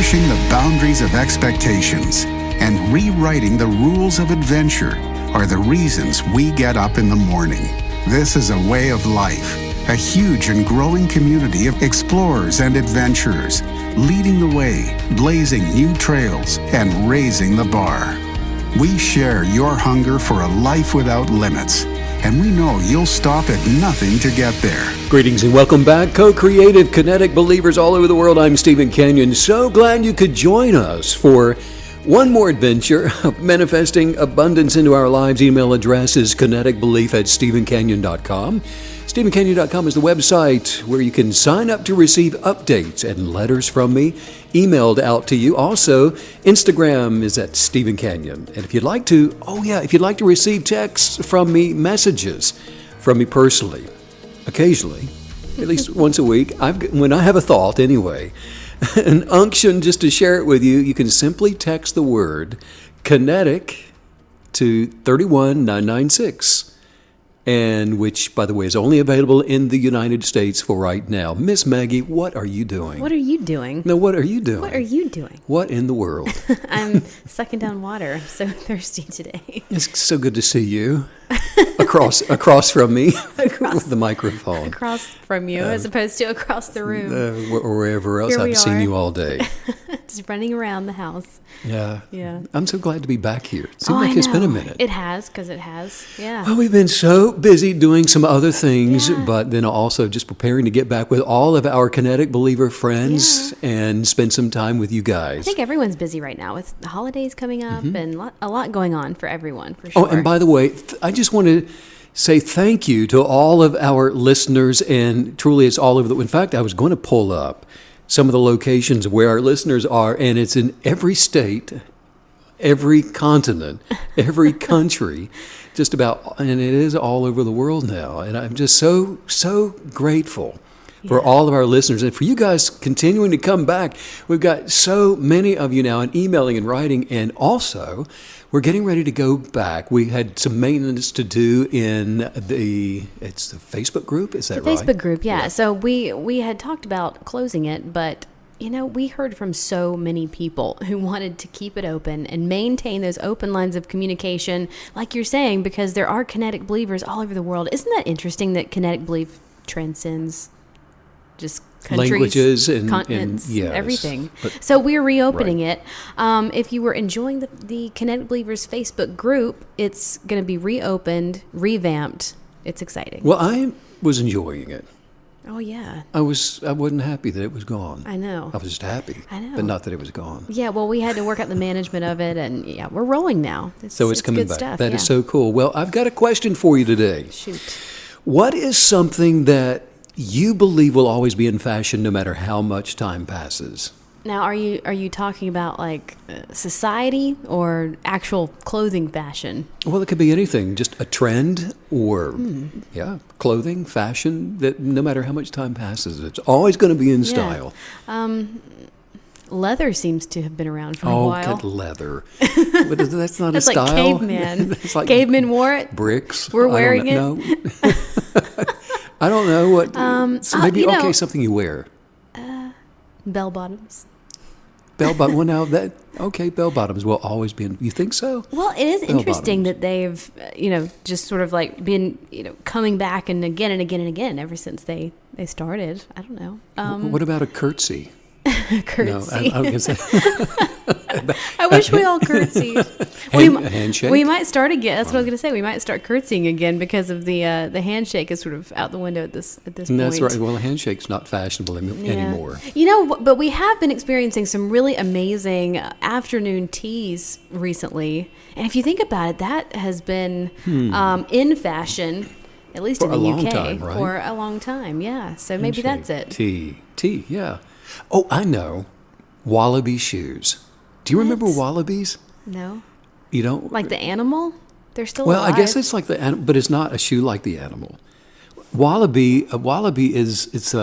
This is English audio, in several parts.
pushing the boundaries of expectations, and rewriting the rules of adventure are the reasons we get up in the morning. This is a way of life, a huge and growing community of explorers and adventurers, leading the way, blazing new trails, and raising the bar. We share your hunger for a life without limits, and we know you'll stop at nothing to get there. Greetings and welcome back, co-creative kinetic believers all over the world. I'm Stephen Kenyon. So glad you could join us for one more adventure of manifesting abundance into our lives. Email address is kineticbelief@stephenkenyon.com. StephenKenyon.com is the website where you can sign up to receive updates and letters from me emailed out to you. Also, Instagram is at Stephen Kenyon. And if you'd like to, receive texts from me, messages from me personally, occasionally, at least once a week, when I have a thought anyway, an unction just to share it with you, you can simply text the word kinetic to 31996. And which, by the way, is only available in the United States for right now. Miss Maggie, what are you doing? What are you doing? No, what are you doing? What are you doing? What in the world? I'm sucking down water. I'm so thirsty today. It's so good to see you across from me with the microphone. Across from you as opposed to across the room. Or wherever else. I've seen you all day. Just running around the house. Yeah. Yeah. I'm so glad to be back here. It seems like it's been a minute. It has, because it has. Yeah. Well, we've been so busy doing some other things, but then also just preparing to get back with all of our kinetic believer friends and spend some time with you guys. I think everyone's busy right now with the holidays coming up and a lot going on for everyone, for sure. Oh, and by the way, I just want to say thank you to all of our listeners, and truly it's all over in fact, I was going to pull up some of the locations where our listeners are, and it's in every state, every continent, every country, just about, and it is all over the world now. And I'm just so grateful for all of our listeners and for you guys continuing to come back. We've got so many of you now and emailing and writing, and also we're getting ready to go back. We had some maintenance to do in the Facebook group, is that right? Facebook group, yeah. So we had talked about closing it, but we heard from so many people who wanted to keep it open and maintain those open lines of communication, like you're saying, because there are kinetic believers all over the world. Isn't that interesting that kinetic belief transcends just countries, languages, and continents, yes, everything. So we're reopening it. If you were enjoying the Kinetic Believers Facebook group, it's going to be reopened, revamped. It's exciting. Well, I was enjoying it. Oh, yeah. I wasn't happy that it was gone. I know. I was just happy. I know. But not that it was gone. Yeah, well, we had to work out the management of it, and we're rolling now. So it's coming good back. Stuff, That is so cool. Well, I've got a question for you today. Shoot. What is something that you believe will always be in fashion no matter how much time passes? Now, are you talking about like society or actual clothing fashion? Well, it could be anything, just a trend or, clothing, fashion, that no matter how much time passes, it's always going to be in style. Leather sees to have been around for a while. Oh, good leather. But that's not That's a style. Like caveman. It's like cavemen wore it. Bricks. We're wearing it. No. I don't know what. So maybe something you wear. Bell bottoms. Bell bottom. Well, now bell bottoms will always be in. You think so? Well, it is bell interesting bottoms. that they've, just sort of like been, coming back and again and again and again ever since they started. I don't know. What about a curtsy? Curtsy. No, I was gonna say. I wish we all curtsied. A handshake? We might start again. That's what I was going to say. We might start curtsying again because of the handshake is sort of out the window at this point. That's right. Well, a handshake's not fashionable anymore. But we have been experiencing some really amazing afternoon teas recently. And if you think about it, that has been in fashion, at least for in the UK, long time, right? For a long time. Yeah. So maybe that's it. Tea. Yeah. Oh, I know. Wallaby shoes. Do you remember wallabies? No. You don't? Like the animal? They're still Well, alive. I guess it's like the animal, but it's not a shoe like the animal. A wallaby was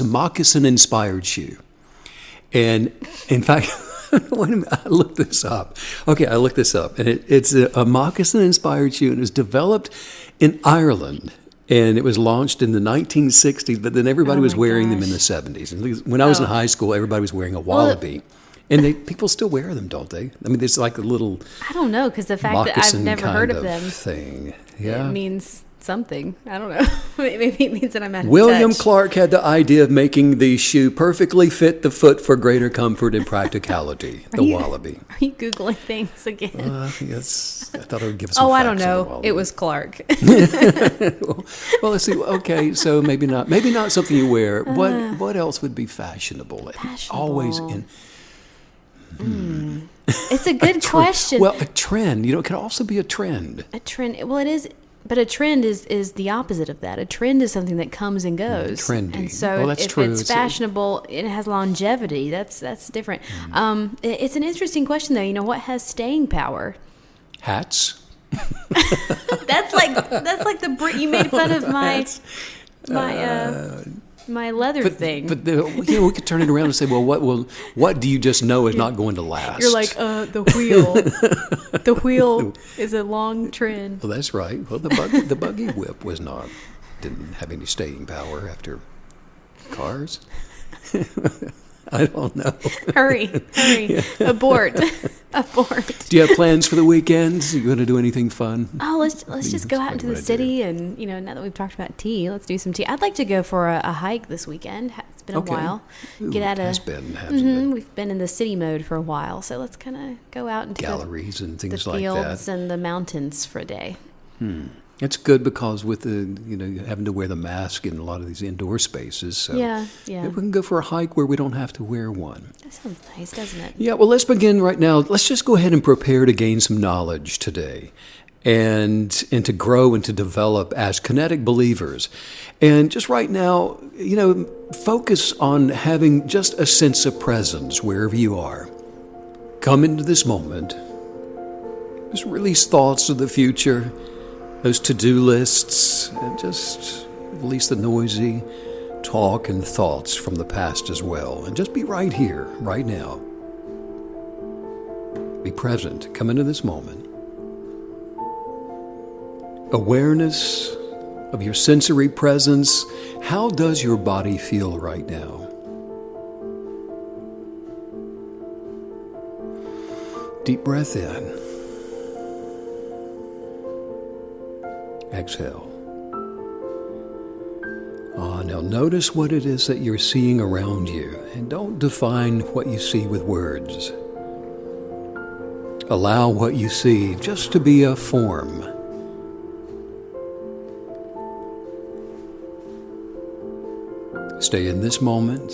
a moccasin-inspired shoe. And, in fact, wait a minute, I looked this up. Okay, I looked this up. And it's a moccasin-inspired shoe, and it was developed in Ireland And it was launched in the 1960s, but then everybody Oh was my wearing them in gosh. the 70s. And when I was in Oh. high school, everybody was wearing a wallaby. And people still wear them, don't they? I mean, it's like a little I don't know, because the fact that I've moccasin never kind heard of of them, thing. Yeah. it means something. I don't know. Maybe it means that I'm out of William touch. Clark had the idea of making the shoe perfectly fit the foot for greater comfort and practicality. The wallaby. Are you Googling things again? Yes, I thought I would give some Oh, facts I don't on the know. wallaby. It was Clark. Well, let's see. Okay, so maybe not something you wear. What else would be fashionable? Always in It's a good question. well, a trend. It can also be a trend. A trend. Well, it is. But a trend is the opposite of that. A trend is something that comes and goes. Trendy. And so Well, that's if true. it's fashionable, it has longevity. That's different. It's an interesting question, though. What has staying power? Hats. That's like you made fun of my leather thing. But we could turn it around and say, well, what do you just know is not going to last? You're like the wheel. The wheel is a long trend. Well, that's right. Well, the buggy whip didn't have any staying power after cars. I don't know. Hurry, abort. Do you have plans for the weekend? Are you going to do anything fun? Oh, let's just go out into the city, and now that we've talked about tea, let's do some tea. I'd like to go for a hike this weekend. It's been a while. Ooh, Get out it has of. been, hasn't it? We've been in the city mode for a while, so let's kind of go out into Galleries and the things like fields that. and the mountains for a day. It's good because with the having to wear the mask in a lot of these indoor spaces. So Yeah. we can go for a hike where we don't have to wear one. That sounds nice, doesn't it? Yeah, well, let's begin right now. Let's just go ahead and prepare to gain some knowledge today and to grow and to develop as kinetic believers. And just right now, focus on having just a sense of presence wherever you are. Come into this moment. Just release thoughts of the future, those to-do lists, and just release the noisy talk and thoughts from the past as well. And just be right here, right now. Be present. Come into this moment. Awareness of your sensory presence. How does your body feel right now? Deep breath in. Exhale. Now notice what it is that you're seeing around you, and don't define what you see with words. Allow what you see just to be a form. Stay in this moment.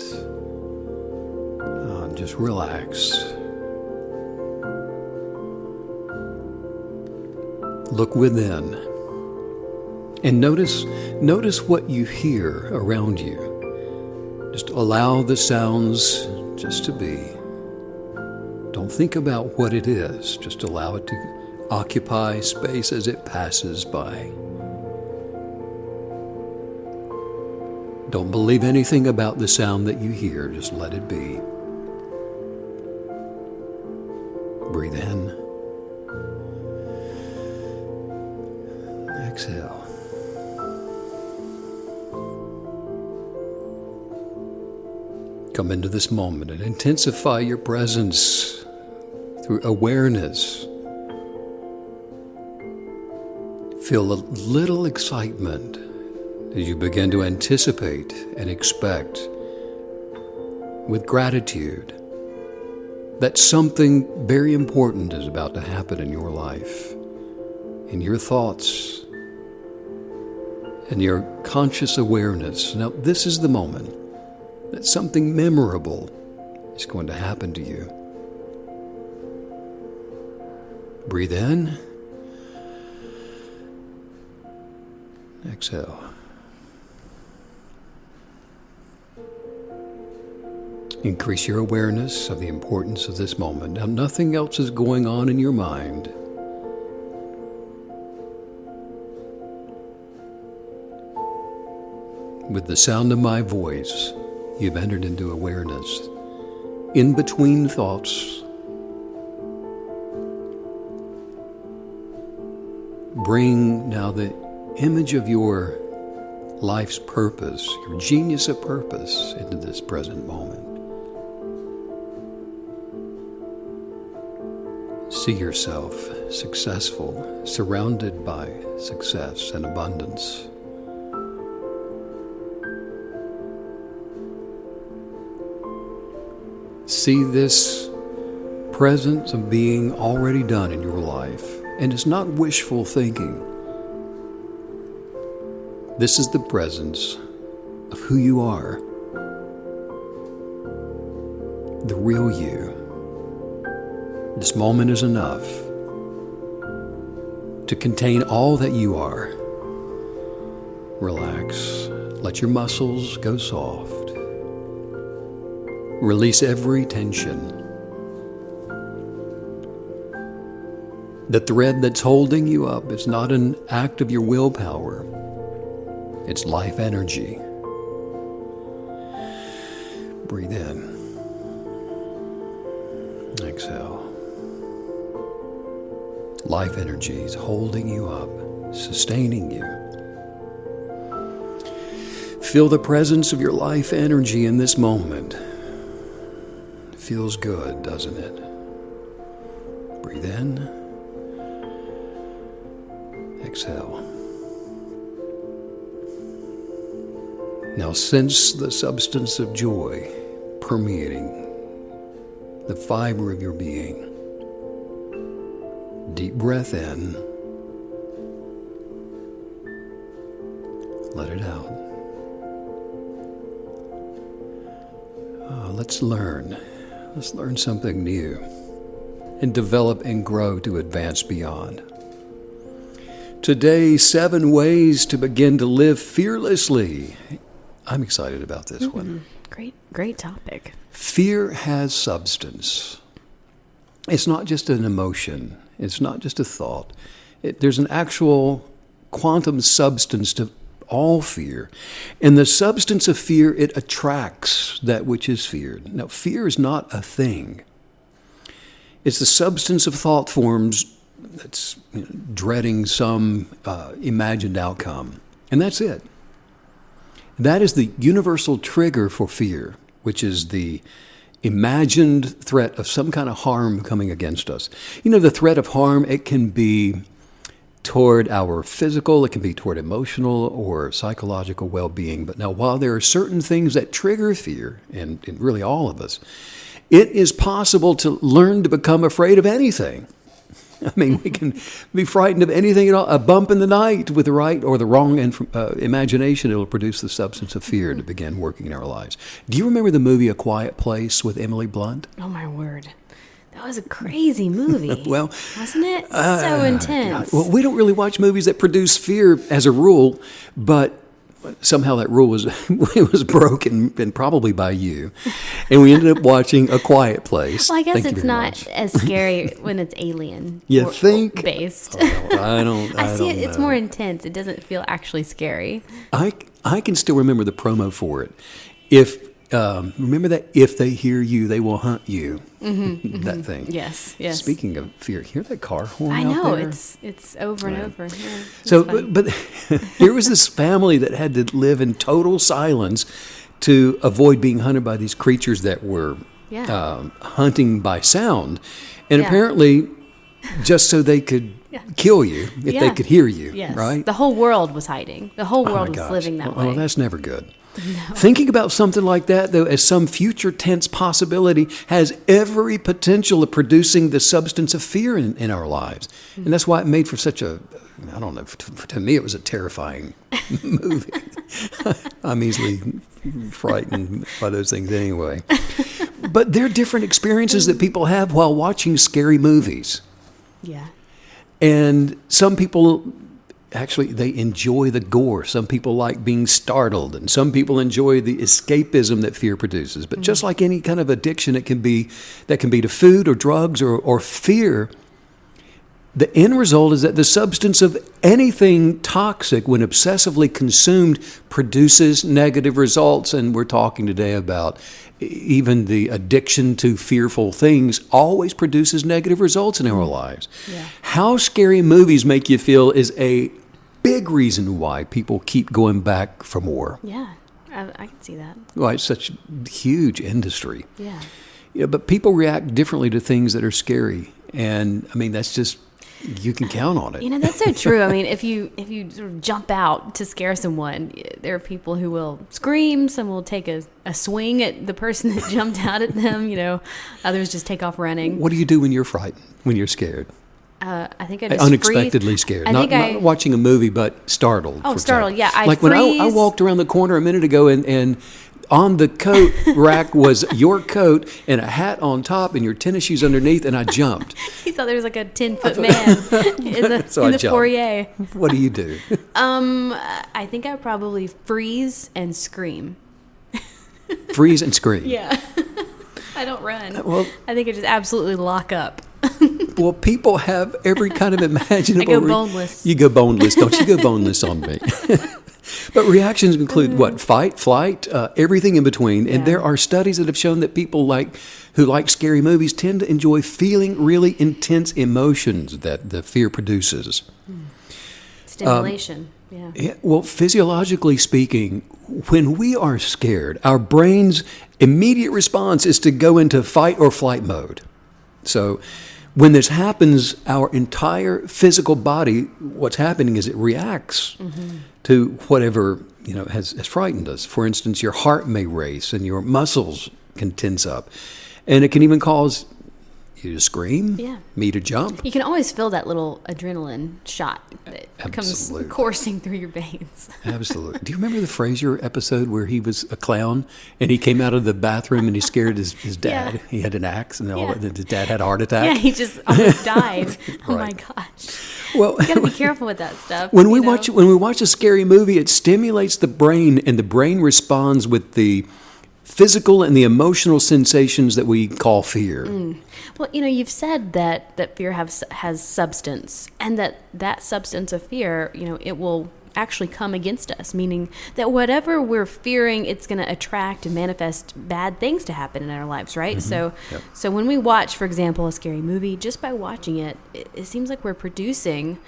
Just relax. Look within. And notice what you hear around you. Just allow the sounds just to be. Don't think about what it is. Just allow it to occupy space as it passes by. Don't believe anything about the sound that you hear. Just let it be. Breathe in. Exhale. Come into this moment and intensify your presence through awareness. Feel a little excitement as you begin to anticipate and expect with gratitude that something very important is about to happen in your life, in your thoughts, and your conscious awareness. Now, this is the moment that something memorable is going to happen to you. Breathe in. Exhale. Increase your awareness of the importance of this moment. Now, nothing else is going on in your mind. With the sound of my voice, you've entered into awareness. In between thoughts, bring now the image of your life's purpose, your genius of purpose into this present moment. See yourself successful, surrounded by success and abundance. See this presence of being already done in your life, and it's not wishful thinking. This is the presence of who you are, the real you. This moment is enough to contain all that you are. Relax. Let your muscles go soft. Release every tension. The thread that's holding you up is not an act of your willpower. It's life energy. Breathe in. Exhale. Life energy is holding you up, sustaining you. Feel the presence of your life energy in this moment. It feels good, doesn't it? Breathe in. Exhale. Now sense the substance of joy permeating the fiber of your being. Deep breath in. Let it out. Let's learn. Let's learn something new and develop and grow to advance beyond. Today, 7 ways to begin to live fearlessly. I'm excited about this one. Great topic. Fear has substance. It's not just an emotion. It's not just a thought. There's an actual quantum substance to all fear. And the substance of fear, it attracts that which is feared. Now, fear is not a thing. It's the substance of thought forms that's dreading some imagined outcome. And that's it. That is the universal trigger for fear, which is the imagined threat of some kind of harm coming against us. The threat of harm, it can be toward our physical, it can be toward emotional or psychological well-being. But now, while there are certain things that trigger fear, and really all of us, it is possible to learn to become afraid of anything. I mean, we can be frightened of anything at all. A bump in the night with the right or the wrong imagination, it'll produce the substance of fear to begin working in our lives. Do you remember the movie A Quiet Place with Emily Blunt? Oh, my word. That was a crazy movie. Well, wasn't it? So intense. Well, we don't really watch movies that produce fear as a rule, but somehow that rule was it was broken, and probably by you. And we ended up watching A Quiet Place. Well, I guess Thank you it's very not much. as scary when it's alien. You think? Based. Oh, I don't. I see don't it. It's know. more intense. It doesn't feel actually scary. I can still remember the promo for it. Remember that if they hear you, they will hunt you. That thing. Yes. Speaking of fear, hear that car horn I out know there? it's over and over. Yeah, So, funny. but here was this family that had to live in total silence to avoid being hunted by these creatures that were hunting by sound, and apparently just so they could kill you if they could hear you. Yes. Right? The whole world was hiding. The whole Oh my world was gosh. living that Well, way. that's never good. No. Thinking about something like that, though, as some future tense possibility, has every potential of producing the substance of fear in our lives. Mm-hmm. And that's why it made for such a, I don't know, to me it was a terrifying movie. I'm easily frightened by those things anyway. But there are different experiences that people have while watching scary movies. Yeah. And some people... Actually, they enjoy the gore. Some people like being startled, and some people enjoy the escapism that fear produces. But just like any kind of addiction, that can be to food or drugs or fear, the end result is that the substance of anything toxic, when obsessively consumed, produces negative results. And we're talking today about even the addiction to fearful things always produces negative results in our lives. Yeah. How scary movies make you feel is a big reason why people keep going back for more. Yeah, I can see that. Why it's such a huge industry. Yeah. But people react differently to things that are scary. And I mean, that's just, you can count on it. That's so true. I mean, if you sort of jump out to scare someone, there are people who will scream. Some will take a swing at the person that jumped out at them. Others just take off running. What do you do when you're frightened, when you're scared? I think I just unexpectedly scared. Not watching a movie, but startled. Oh, startled! Yeah, I like freeze. When I walked around the corner a minute ago, and on the coat rack was your coat and a hat on top and your tennis shoes underneath, and I jumped. You thought there was like a 10-foot man in the foyer. What do you do? I think I probably freeze and scream. Freeze and scream. Yeah. I don't run. Well, I think I just absolutely lock up. Well, people have every kind of imaginable... I go boneless. You go boneless. Don't you go boneless on me. But reactions include what? Fight, flight, everything in between. And there are studies that have shown that people who like scary movies tend to enjoy feeling really intense emotions that the fear produces. Stimulation. Yeah. Well, physiologically speaking, when we are scared, our brain's immediate response is to go into fight or flight mode. So when this happens, our entire physical body, what's happening is it reacts to whatever has frightened us. For instance, your heart may race and your muscles can tense up. And it can even cause you to scream, me to jump. You can always feel that little adrenaline shot that comes coursing through your veins. Absolutely. Do you remember the Frasier episode where he was a clown and he came out of the bathroom and he scared his dad? He had an axe and his dad had a heart attack. Yeah, he just almost died. Oh my gosh. Well, you got to be careful with that stuff. When we watch a scary movie, it stimulates the brain, and the brain responds with the physical and the emotional sensations that we call fear. Well, you've said that fear has substance, and that substance of fear, it will actually come against us, meaning that whatever we're fearing, it's going to attract and manifest bad things to happen in our lives, right? So when we watch, for example, a scary movie, just by watching it seems like we're producing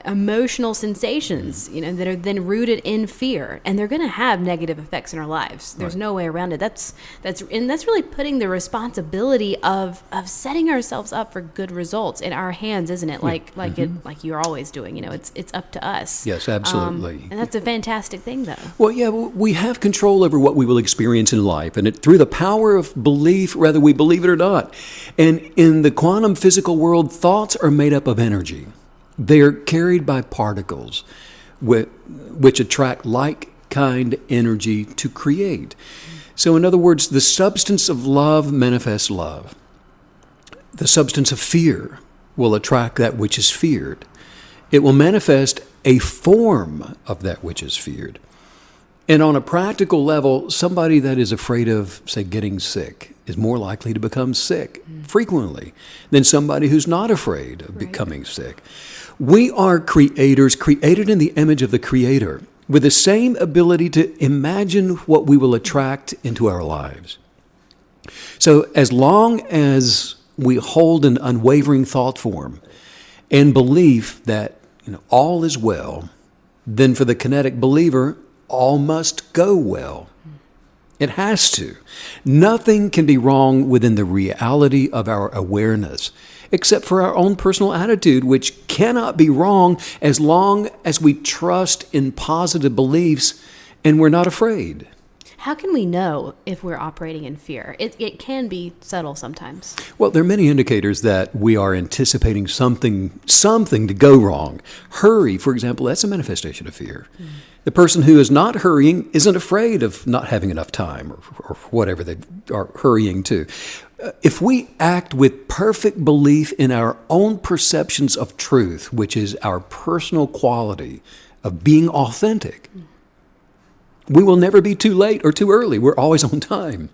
emotional sensations, that are then rooted in fear, and they're going to have negative effects in our lives. There's no way around it. That's really putting the responsibility of setting ourselves up for good results in our hands, isn't it? Like you're always doing. It's up to us. Yes, absolutely. And that's a fantastic thing, though. Well, yeah, we have control over what we will experience in life, and through the power of belief, whether we believe it or not. And in the quantum physical world, thoughts are made up of energy. They are carried by particles which attract like-kind energy to create. So in other words, the substance of love manifests love. The substance of fear will attract that which is feared. It will manifest a form of that which is feared. And on a practical level, somebody that is afraid of, say, getting sick is more likely to become sick frequently than somebody who's not afraid of becoming sick. We are creators, created in the image of the Creator, with the same ability to imagine what we will attract into our lives. So as long as we hold an unwavering thought form and belief that all is well, then for the kinetic believer, all must go well. It has to. Nothing can be wrong within the reality of our awareness, except for our own personal attitude, which cannot be wrong as long as we trust in positive beliefs and we're not afraid. How can we know if we're operating in fear? It can be subtle sometimes. Well, there are many indicators that we are anticipating something to go wrong. Hurry, for example, that's a manifestation of fear. The person who is not hurrying isn't afraid of not having enough time or whatever they are hurrying to. If we act with perfect belief in our own perceptions of truth, which is our personal quality of being authentic, we will never be too late or too early. We're always on time.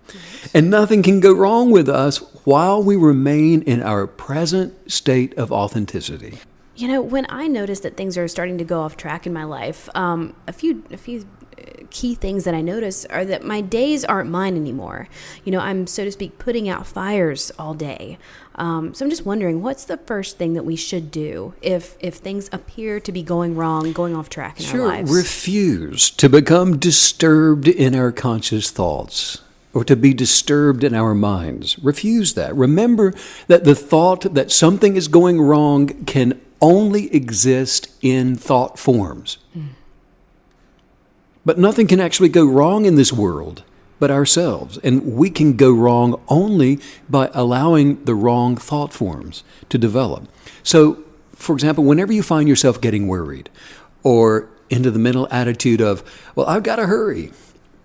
And nothing can go wrong with us while we remain in our present state of authenticity. When I notice that things are starting to go off track in my life, a few key things that I notice are that my days aren't mine anymore. I'm, so to speak, putting out fires all day. So I'm just wondering, what's the first thing that we should do if things appear to be going wrong, going off track in our lives? Refuse to become disturbed in our conscious thoughts or to be disturbed in our minds. Refuse that. Remember that the thought that something is going wrong can only exist in thought forms. But nothing can actually go wrong in this world but ourselves. And we can go wrong only by allowing the wrong thought forms to develop. So, for example, whenever you find yourself getting worried or into the mental attitude of, well, I've got to hurry,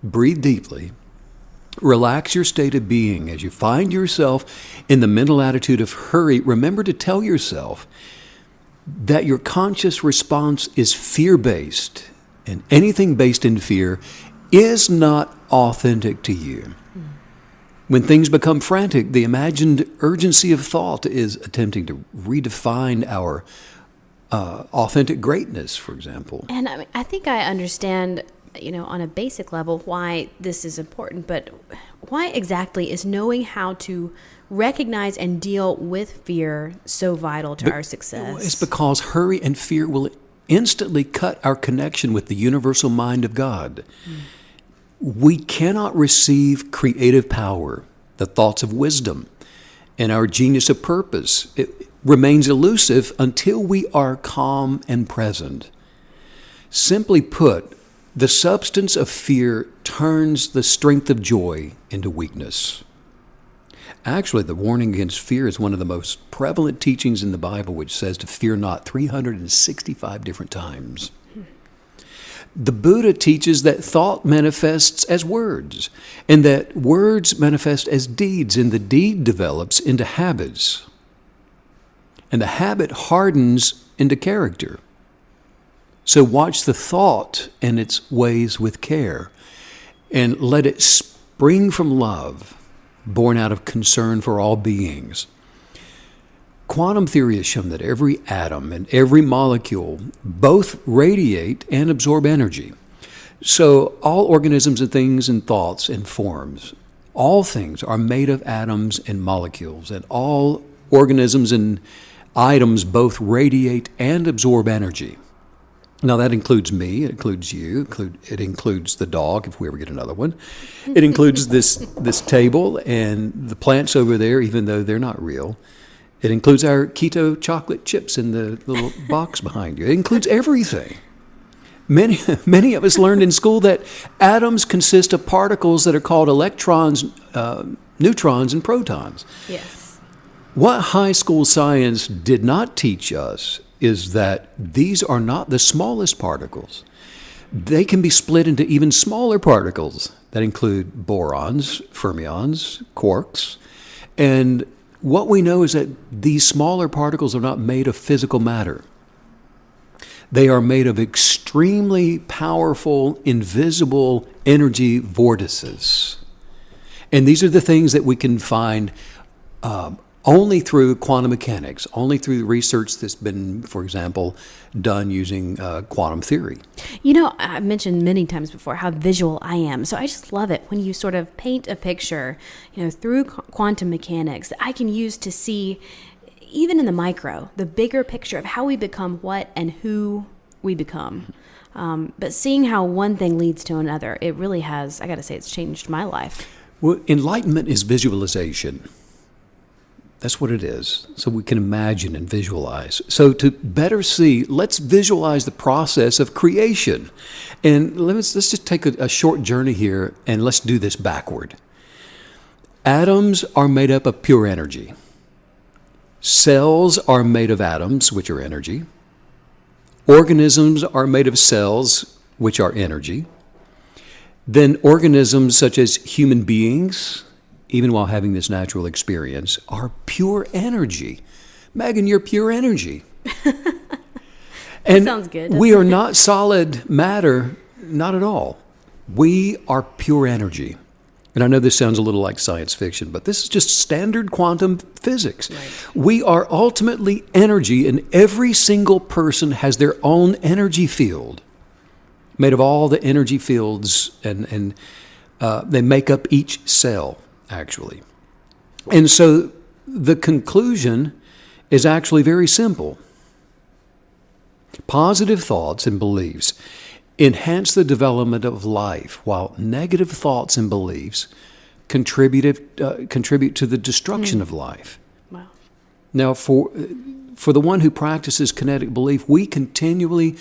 breathe deeply, relax your state of being. As you find yourself in the mental attitude of hurry, remember to tell yourself that your conscious response is fear-based, and anything based in fear is not authentic to you. When things become frantic, the imagined urgency of thought is attempting to redefine our authentic greatness, for example. And I think I understand, on a basic level why this is important, but why exactly is knowing how to recognize and deal with fear so vital to our success? It's because hurry and fear will instantly cut our connection with the universal mind of God. We cannot receive creative power, the thoughts of wisdom, and our genius of purpose. It remains elusive until we are calm and present. Simply put, the substance of fear turns the strength of joy into weakness. Actually, the warning against fear is one of the most prevalent teachings in the Bible, which says to fear not 365 different times. The Buddha teaches that thought manifests as words, and that words manifest as deeds, and the deed develops into habits. And the habit hardens into character. So watch the thought and its ways with care, and let it spring from love, born out of concern for all beings. Quantum theory has shown that every atom and every molecule both radiate and absorb energy. So all organisms and things and thoughts and forms, all things are made of atoms and molecules, and all organisms and items both radiate and absorb energy. Now that includes me, it includes you, it includes the dog if we ever get another one. It includes this table and the plants over there, even though they're not real. It includes our keto chocolate chips in the little box behind you. It includes everything. Many of us learned in school that atoms consist of particles that are called electrons, neutrons, and protons. Yes. What high school science did not teach us is that these are not the smallest particles. They can be split into even smaller particles that include borons, fermions, quarks, and what we know is that these smaller particles are not made of physical matter. They are made of extremely powerful, invisible energy vortices. And these are the things that we can find only through quantum mechanics, only through the research that's been, for example, done using quantum theory. I've mentioned many times before how visual I am. So I just love it when you sort of paint a picture, through quantum mechanics that I can use to see, even in the micro, the bigger picture of how we become what and who we become. But seeing how one thing leads to another, it really has, I got to say, it's changed my life. Well, enlightenment is visualization. That's what it is. So we can imagine and visualize. So to better see, let's visualize the process of creation. And let's just take a short journey here, and let's do this backward. Atoms are made up of pure energy. Cells are made of atoms, which are energy. Organisms are made of cells, which are energy. Then organisms such as human beings, even while having this natural experience, are pure energy. Megan, you're pure energy. And sounds good. We are not solid matter, not at all. We are pure energy. And I know this sounds a little like science fiction, but this is just standard quantum physics. Right. We are ultimately energy, and every single person has their own energy field. made of all the energy fields, and they make up each cell, actually. And so the conclusion is actually very simple. Positive thoughts and beliefs enhance the development of life, while negative thoughts and beliefs contribute to the destruction of life. Wow. Now, for the one who practices kinetic belief, we continually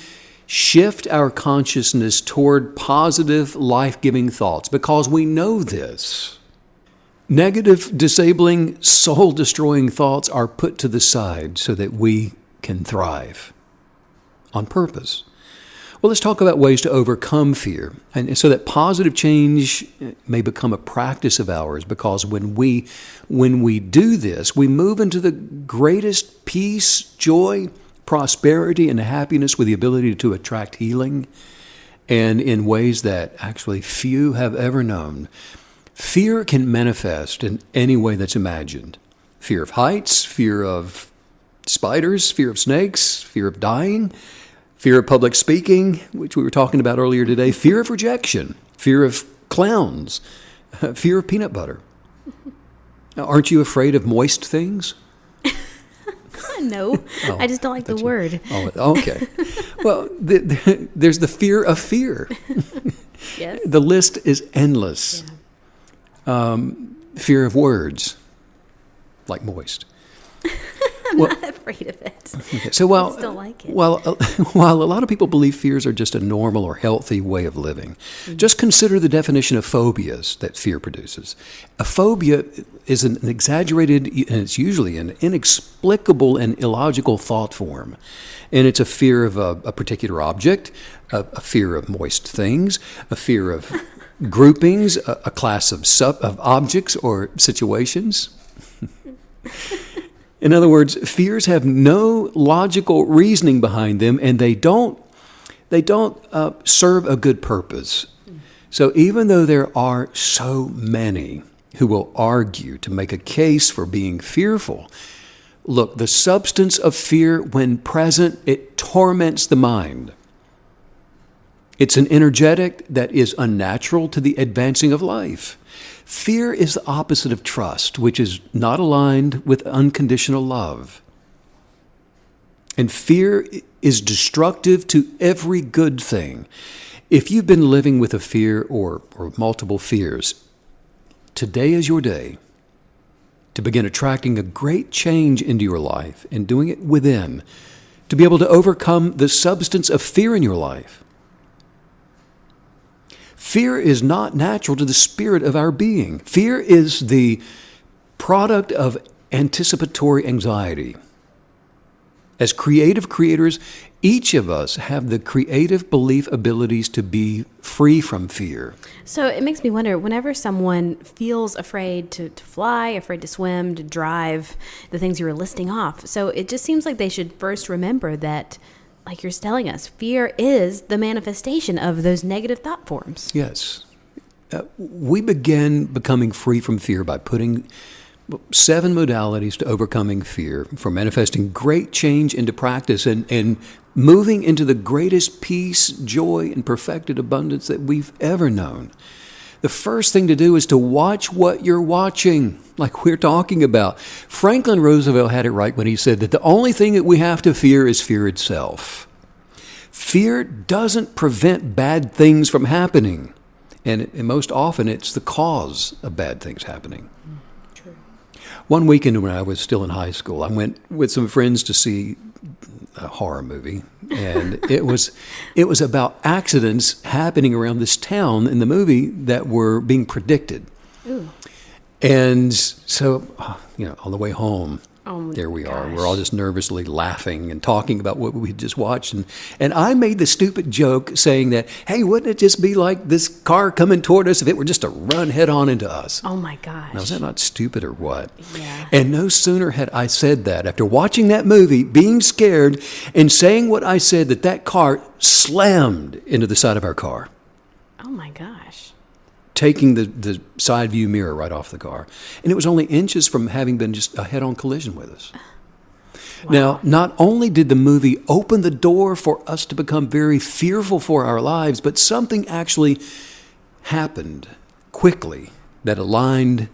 shift our consciousness toward positive, life-giving thoughts because we know this. Negative, disabling, soul-destroying thoughts are put to the side so that we can thrive on purpose. Well, let's talk about ways to overcome fear, and so that positive change may become a practice of ours, because when we do this, we move into the greatest peace, joy, prosperity, and happiness with the ability to attract healing, and in ways that actually few have ever known. Fear can manifest in any way that's imagined. Fear of heights, fear of spiders, fear of snakes, fear of dying, fear of public speaking, which we were talking about earlier today, fear of rejection, fear of clowns, fear of peanut butter. Now, aren't you afraid of moist things? No, I just don't like the word. Oh, okay. Well, there's the fear of fear. Yes. The list is endless. Yeah. Fear of words, like moist. I'm not afraid of it. Okay, so I just don't like it. while a lot of people believe fears are just a normal or healthy way of living, just consider the definition of phobias that fear produces. A phobia is an exaggerated, and it's usually an inexplicable and illogical thought form. And it's a fear of a particular object, a fear of moist things, a fear of groupings, a class of objects or situations. In other words, fears have no logical reasoning behind them, and they don't serve a good purpose. So even though there are so many who will argue to make a case for being fearful, look, the substance of fear, when present, it torments the mind. It's an energetic that is unnatural to the advancing of life. Fear is the opposite of trust, which is not aligned with unconditional love. And fear is destructive to every good thing. If you've been living with a fear or multiple fears, today is your day to begin attracting a great change into your life and doing it within, to be able to overcome the substance of fear in your life. Fear is not natural to the spirit of our being. Fear is the product of anticipatory anxiety. As creative creators, each of us have the creative belief abilities to be free from fear. So it makes me wonder, whenever someone feels afraid to fly, afraid to swim, to drive, the things you were listing off, so it just seems like they should first remember that, like you're telling us, fear is the manifestation of those negative thought forms. Yes. We begin becoming free from fear by putting 7 modalities to overcoming fear, for manifesting great change into practice and moving into the greatest peace, joy, and perfected abundance that we've ever known. The first thing to do is to watch what you're watching, like we're talking about. Franklin Roosevelt had it right when he said that the only thing that we have to fear is fear itself. Fear doesn't prevent bad things from happening, and most often it's the cause of bad things happening. True. One weekend when I was still in high school, I went with some friends to see a horror movie, and it was about accidents happening around this town in the movie that were being predicted. Ooh. And so, on the way home, there we are. gosh. We're all just nervously laughing and talking about what we just watched. And I made the stupid joke saying that, hey, wouldn't it just be like this car coming toward us if it were just to run head on into us? Oh my gosh. Now, is that not stupid or what? Yeah. And no sooner had I said that, after watching that movie, being scared, and saying what I said, that car slammed into the side of our car, Oh my gosh. taking the side view mirror right off the car. And it was only inches from having been just a head-on collision with us. Now, not only did the movie open the door for us to become very fearful for our lives, but something actually happened quickly that aligned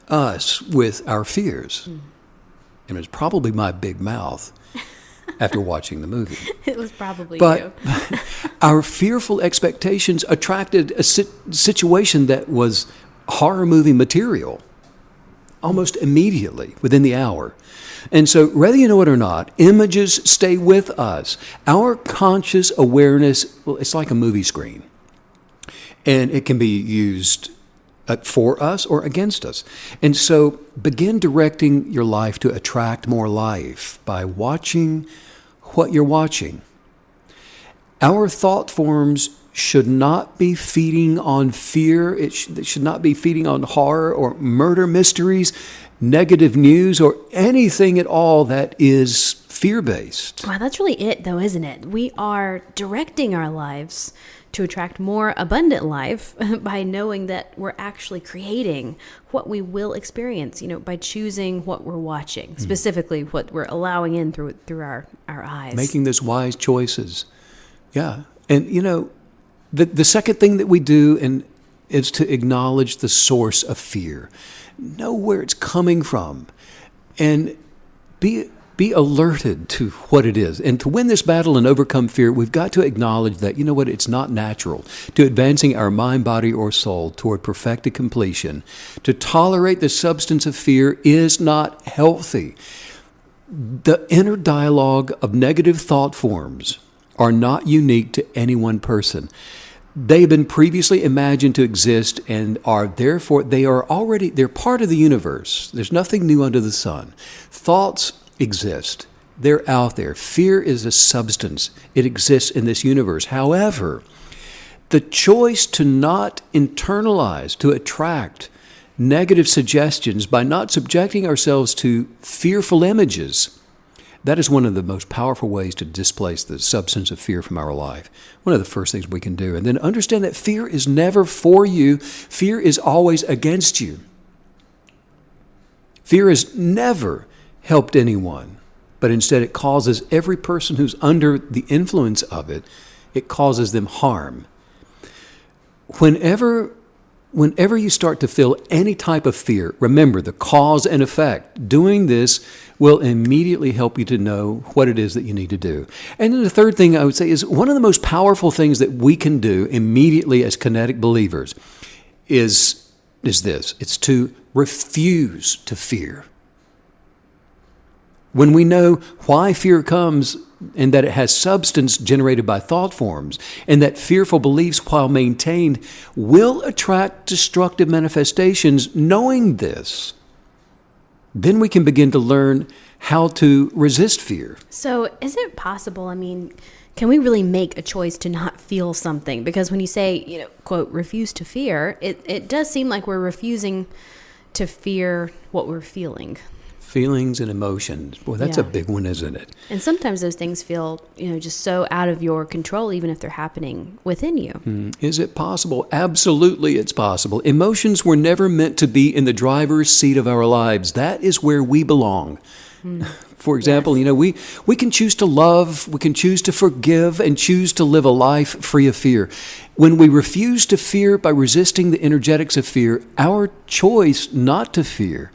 us with our fears. And it was probably my big mouth after watching the movie. It was probably But you. our fearful expectations attracted a situation that was horror movie material almost immediately within the hour. And so, whether you know it or not, images stay with us. Our conscious awareness, well, it's like a movie screen. And it can be used for us or against us. And so, begin directing your life to attract more life by watching what you're watching. Our thought forms should not be feeding on fear. It should not be feeding on horror or murder mysteries, negative news, or anything at all that is fear-based. Wow, that's really it, though, isn't it? We are directing our lives to attract more abundant life by knowing that we're actually creating what we will experience, by choosing what we're watching, specifically what we're allowing in through our eyes. Making those wise choices. Yeah. And, the second thing that we do is to acknowledge the source of fear. Know where it's coming from and be alerted to what it is. And to win this battle and overcome fear, we've got to acknowledge that, it's not natural to advancing our mind, body, or soul toward perfected completion. To tolerate the substance of fear is not healthy. The inner dialogue of negative thought forms are not unique to any one person. They have been previously imagined to exist and are therefore, they're part of the universe. There's nothing new under the sun. Thoughts exist. They're out there. Fear is a substance. It exists in this universe. However, the choice to not internalize, to attract negative suggestions by not subjecting ourselves to fearful images, that is one of the most powerful ways to displace the substance of fear from our life. One of the first things we can do. And then understand that fear is never for you. Fear is always against you. Fear has never helped anyone, but instead it causes every person who's under the influence of it, it causes them harm. Whenever you start to feel any type of fear, remember the cause and effect. Doing this will immediately help you to know what it is that you need to do. And then the third thing I would say is one of the most powerful things that we can do immediately as kinetic believers is this. It's to refuse to fear. When we know why fear comes and that it has substance generated by thought forms, and that fearful beliefs, while maintained, will attract destructive manifestations, knowing this, then we can begin to learn how to resist fear. So is it possible, can we really make a choice to not feel something? Because when you say, quote, refuse to fear, it does seem like we're refusing to fear what we're feeling. Feelings and emotions. Boy, that's a big one, isn't it? And sometimes those things feel, just so out of your control, even if they're happening within you. Is it possible? Absolutely, it's possible. Emotions were never meant to be in the driver's seat of our lives. That is where we belong. For example, we can choose to love, we can choose to forgive, and choose to live a life free of fear. When we refuse to fear by resisting the energetics of fear, our choice not to fear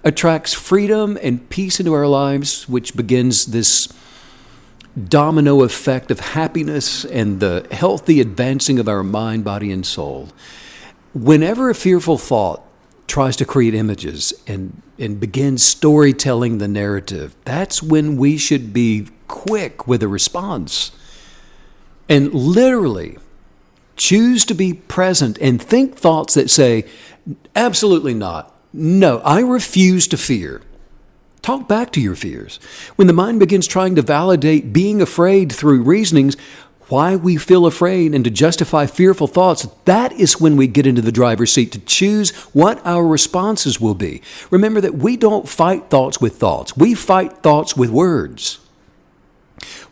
attracts freedom and peace into our lives, which begins this domino effect of happiness and the healthy advancing of our mind, body, and soul. Whenever a fearful thought tries to create images and begins storytelling the narrative, that's when we should be quick with a response and literally choose to be present and think thoughts that say, absolutely not. No, I refuse to fear. Talk back to your fears. When the mind begins trying to validate being afraid through reasonings, why we feel afraid and to justify fearful thoughts, that is when we get into the driver's seat to choose what our responses will be. Remember that we don't fight thoughts with thoughts. We fight thoughts with words.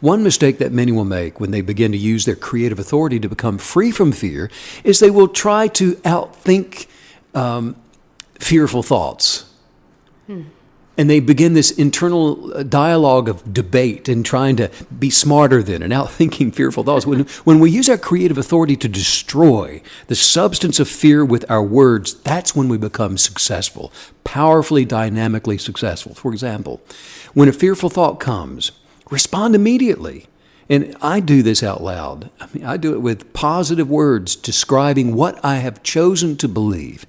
One mistake that many will make when they begin to use their creative authority to become free from fear is they will try to outthink fearful thoughts. And they begin this internal dialogue of debate and trying to be smarter than and outthinking fearful thoughts. When we use our creative authority to destroy the substance of fear with our words, that's when we become successful, powerfully, dynamically successful. For example, when a fearful thought comes, respond immediately. And I do this out loud. I do it with positive words describing what I have chosen to believe.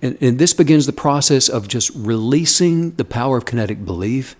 And this begins the process of just releasing the power of kinetic belief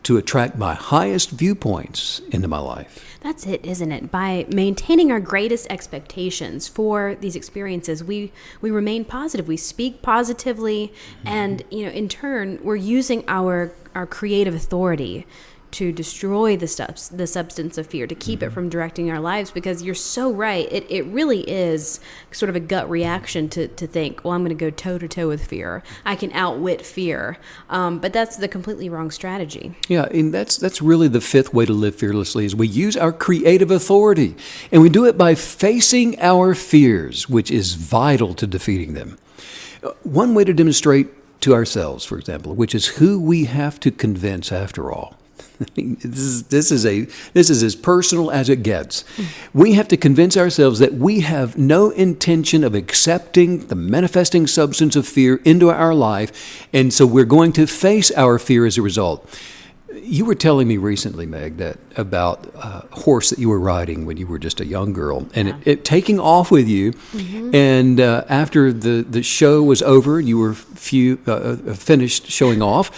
to attract my highest viewpoints into my life. That's it, isn't it? By maintaining our greatest expectations for these experiences, we remain positive. We speak positively, and in turn, we're using our creative authority to destroy the substance of fear, to keep it from directing our lives, because you're so right. It really is sort of a gut reaction to think, well, I'm going to go toe-to-toe with fear. I can outwit fear. But that's the completely wrong strategy. Yeah, and that's really the fifth way to live fearlessly, is we use our creative authority. And we do it by facing our fears, which is vital to defeating them. One way to demonstrate to ourselves, for example, which is who we have to convince after all. This is as personal as it gets. We have to convince ourselves that we have no intention of accepting the manifesting substance of fear into our life, and so we're going to face our fear as a result. You were telling me recently, Meg, that about a horse that you were riding when you were just a young girl, and it taking off with you. Mm-hmm. And after the show was over, you were finished showing off.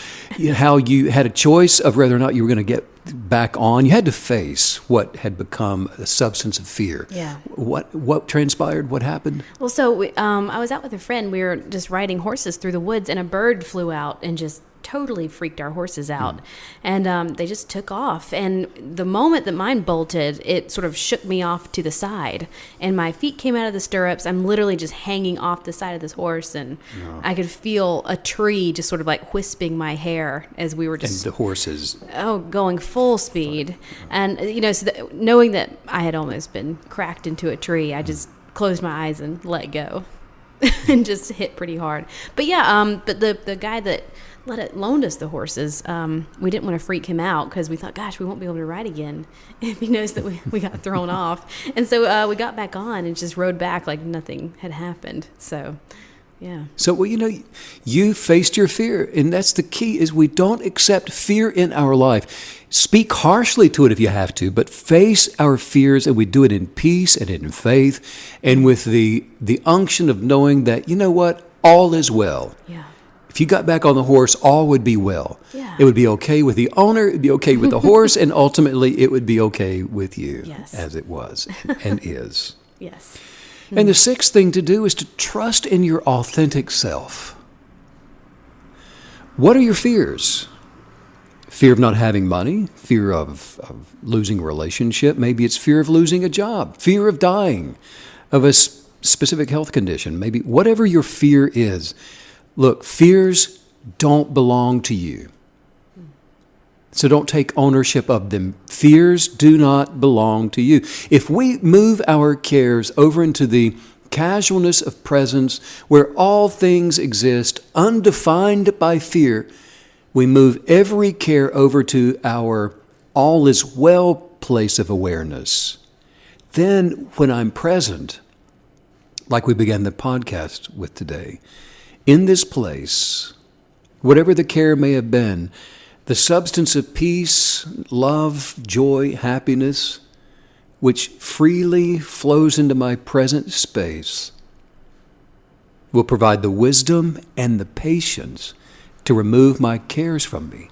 How you had a choice of whether or not you were going to get back on. You had to face what had become a substance of fear. Yeah. What transpired? What happened? Well, so I was out with a friend. We were just riding horses through the woods, and a bird flew out and just totally freaked our horses out. And they just took off. And the moment that mine bolted, it sort of shook me off to the side. And my feet came out of the stirrups. I'm literally just hanging off the side of this horse. And I could feel a tree just sort of like wisping my hair as we were just... And the horses... going full speed. And, so knowing that I had almost been cracked into a tree, I just closed my eyes and let go. And just hit pretty hard. But yeah, but the guy that loaned us the horses, we didn't want to freak him out, because we thought, gosh, we won't be able to ride again if he knows that we got thrown off. And so we got back on and just rode back like nothing had happened. So, yeah. So, you faced your fear, and that's the key, is we don't accept fear in our life. Speak harshly to it if you have to, but face our fears, and we do it in peace and in faith, and with the unction of knowing that, all is well. Yeah. If you got back on the horse, all would be well. Yeah. It would be okay with the owner, it would be okay with the horse, and ultimately it would be okay with you, yes, as it was and is. Yes. And the sixth thing to do is to trust in your authentic self. What are your fears? Fear of not having money, fear of losing a relationship, maybe it's fear of losing a job, fear of dying, of a specific health condition, maybe whatever your fear is. Look, fears don't belong to you. So don't take ownership of them. Fears do not belong to you. If we move our cares over into the casualness of presence, where all things exist undefined by fear, we move every care over to our all is well place of awareness. Then when I'm present, like we began the podcast with today, in this place, whatever the care may have been, the substance of peace, love, joy, happiness, which freely flows into my present space, will provide the wisdom and the patience to remove my cares from me.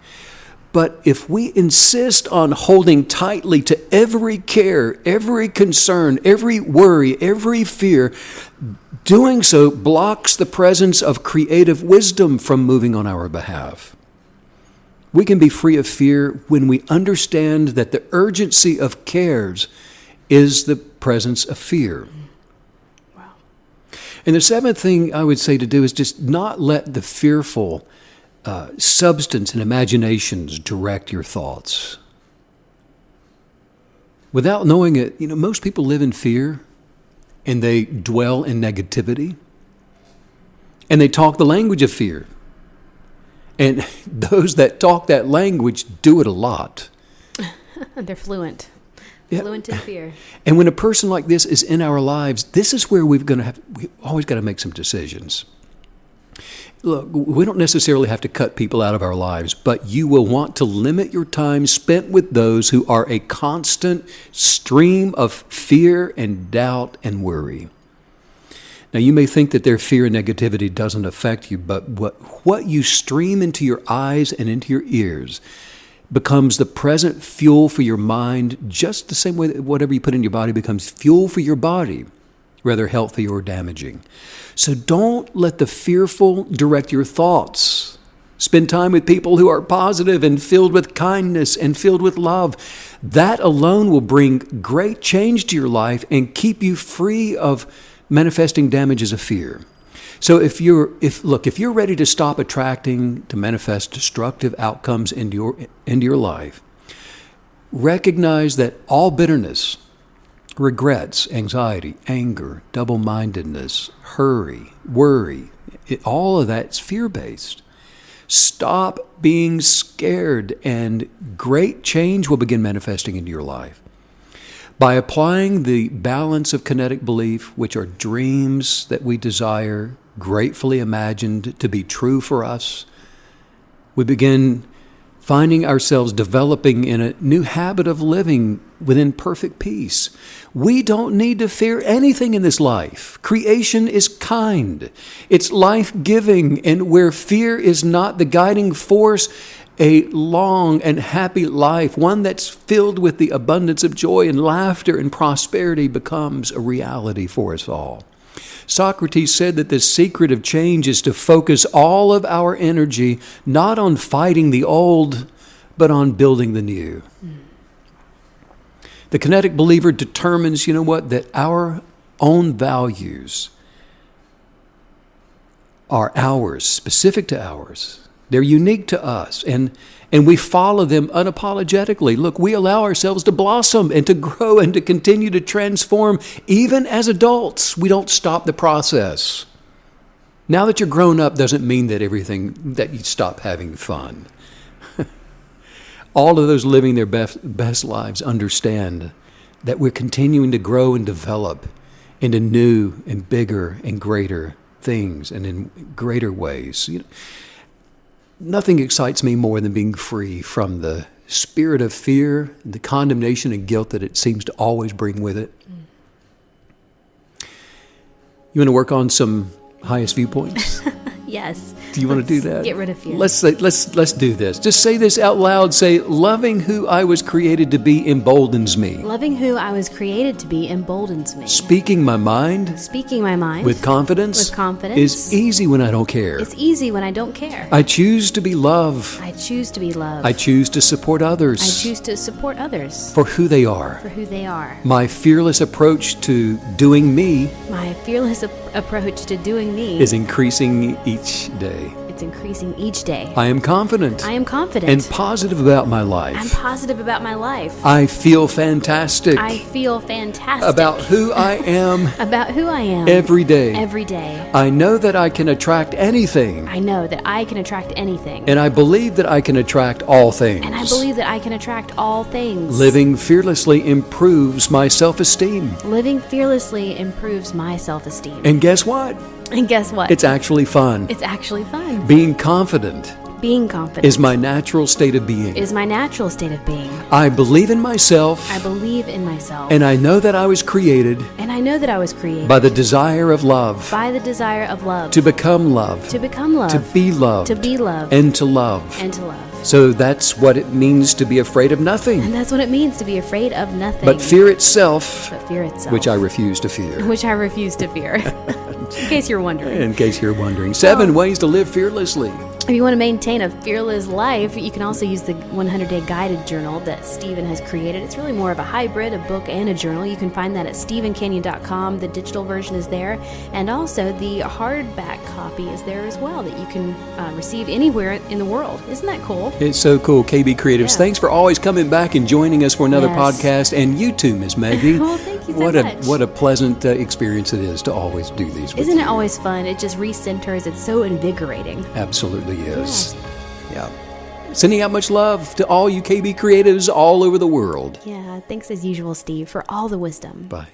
But if we insist on holding tightly to every care, every concern, every worry, every fear, doing so blocks the presence of creative wisdom from moving on our behalf. We can be free of fear when we understand that the urgency of cares is the presence of fear. Wow. And the seventh thing I would say to do is just not let the fearful substance and imaginations direct your thoughts. Without knowing it, most people live in fear, and they dwell in negativity, and they talk the language of fear. And those that talk that language do it a lot. They're fluent. Yeah. Fluent in fear. And when a person like this is in our lives, this is where we always got to make some decisions. Look, we don't necessarily have to cut people out of our lives, but you will want to limit your time spent with those who are a constant stream of fear and doubt and worry. Now, you may think that their fear and negativity doesn't affect you, but what you stream into your eyes and into your ears becomes the present fuel for your mind, just the same way that whatever you put in your body becomes fuel for your body, whether healthy or damaging. So don't let the fearful direct your thoughts. Spend time with people who are positive and filled with kindness and filled with love. That alone will bring great change to your life and keep you free of manifesting damages of fear. So if you're ready to stop attracting, to manifest destructive outcomes into your life, recognize that all bitterness, regrets, anxiety, anger, double-mindedness, hurry, worry, all of that's fear-based. Stop being scared, and great change will begin manifesting into your life. By applying the balance of kinetic belief, which are dreams that we desire, gratefully imagined to be true for us, we begin finding ourselves developing in a new habit of living within perfect peace. We don't need to fear anything in this life. Creation is kind. It's life-giving, and where fear is not the guiding force, a long and happy life, one that's filled with the abundance of joy and laughter and prosperity, becomes a reality for us all. Socrates said that the secret of change is to focus all of our energy not on fighting the old, but on building the new. The kinetic believer determines, that our own values are ours, specific to ours. They're unique to us, and we follow them unapologetically. Look, we allow ourselves to blossom and to grow and to continue to transform. Even as adults, we don't stop the process. Now that you're grown up doesn't mean that you stop having fun. All of those living their best lives understand that we're continuing to grow and develop into new and bigger and greater things and in greater ways. Nothing excites me more than being free from the spirit of fear, the condemnation and guilt that it seems to always bring with it. You want to work on some highest viewpoints? Yes. Do you want to do that? Get rid of fear. Let's do this. Just say this out loud. Say, loving who I was created to be emboldens me. Loving who I was created to be emboldens me. Speaking my mind. Speaking my mind. With confidence. Is easy when I don't care. It's easy when I don't care. I choose to be love. I choose to be love. I choose to support others. I choose to support others. For who they are. For who they are. My fearless approach to doing me. My fearless approach to doing me. Is increasing each day. It's increasing each day. I am confident. I am confident. And positive about my life. I'm positive about my life. I feel fantastic. I feel fantastic. About who I am. About who I am. Every day. Every day. I know that I can attract anything. I know that I can attract anything. And I believe that I can attract all things. And I believe that I can attract all things. Living fearlessly improves my self-esteem. Living fearlessly improves my self-esteem. And guess what? And guess what? It's actually fun. It's actually fun. Being confident. Being confident. Is my natural state of being. Is my natural state of being. I believe in myself. I believe in myself. And I know that I was created. And I know that I was created. By the desire of love. By the desire of love. To become love. To become love. To be loved. To be loved. And to love. And to love. So that's what it means to be afraid of nothing. And that's what it means to be afraid of nothing. But fear itself. But fear itself. Which I refuse to fear. Which I refuse to fear. In case you're wondering. In case you're wondering. 7 ways to live fearlessly. If you want to maintain a fearless life, you can also use the 100-day guided journal that Stephen has created. It's really more of a hybrid, a book and a journal. You can find that at stephencanyon.com. The digital version is there. And also the hardback copy is there as well that you can receive anywhere in the world. Isn't that cool? It's so cool, KB Creatives. Yeah. Thanks for always coming back and joining us for another podcast. And you too, Miss Maggie. Well, thank you so much. What a pleasant experience it is to always do these with Isn't you. it always fun? It just recenters. It's so invigorating. Absolutely is. Yeah. Yeah. Sending out much love to all you KB creatives all over the world. Yeah, thanks as usual, Steve, for all the wisdom. Bye.